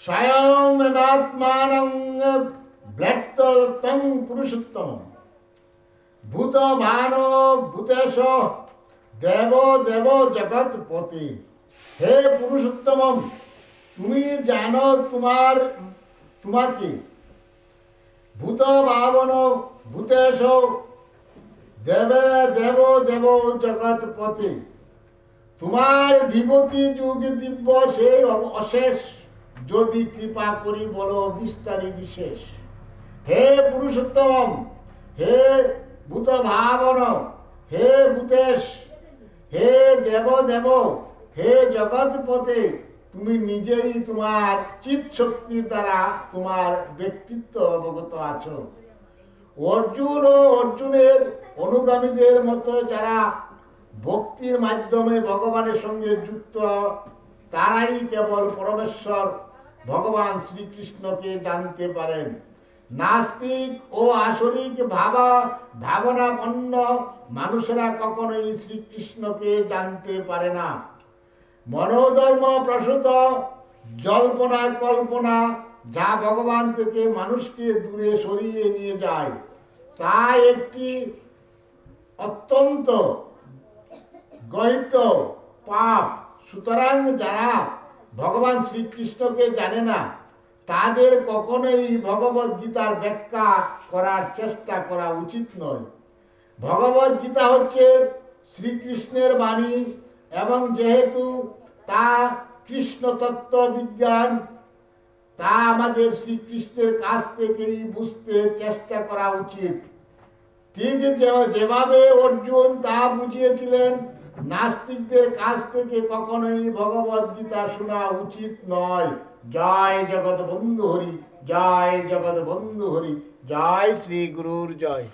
স্বয়মেবাত্মানং ব্যক্তং পুরুষোত্তম ভূত ভান ভূতেশ দেব দেব জগৎপতি। হে পুরুষোত্তম, তুমি জানো তোমাকে ভূত ভাবন ভূতেশ দেবে দেব দেব জগৎপতি। তোমার বিভূতি যুগ দিব্য সেই অশেষ, যদি কৃপা করি বলো বিস্তারি বিশেষ। হে পুরুষোত্তম, হে ভূত ভাবন, হে ভূতেশ, হে দেব দেব, হে জগৎপতি, তুমি নিজেই তোমার চিৎ শক্তির দ্বারা তোমার ব্যক্তিত্ব অবগত আছো। অর্জুন ও অর্জুনের অনুগামীদের মতো যারা ভক্তির মাধ্যমে ভগবানের সঙ্গে যুক্ত, তারাই কেবল পরমেশ্বর ভগবান শ্রীকৃষ্ণকে জানতে পারেন। নাস্তিক ও আসরিক ভাবনাপন্ন মানুষেরা কখনোই শ্রীকৃষ্ণকে জানতে পারে না। মনোধর্ম প্রসূত জল্পনা কল্পনা যা ভগবান থেকে মানুষকে দূরে সরিয়ে নিয়ে যায়, তা একটি অত্যন্ত গহিত পাপ। সুতরাং যারা ভগবান শ্রীকৃষ্ণকে জানে না, তাদের কখনোই ভগবদ গীতার ব্যাখ্যা করার চেষ্টা করা উচিত নয়। ভগবদ গীতা হচ্ছে শ্রীকৃষ্ণের বাণী, এবং যেহেতু তা কৃষ্ণ তত্ত্ব বিজ্ঞান, তা আমাদের শ্রীকৃষ্ণের কাছ থেকেই বুঝতে চেষ্টা করা উচিত। ঠিক যেভাবে অর্জুন তা বুঝিয়েছিলেন, নাস্তিকদের কাছ থেকে কখনোই ভগবদ গীতা শোনা উচিত নয়। জয় জগৎ বন্ধু হরি, জয় জগৎ বন্ধু হরি, জয় শ্রী গুরুর জয়।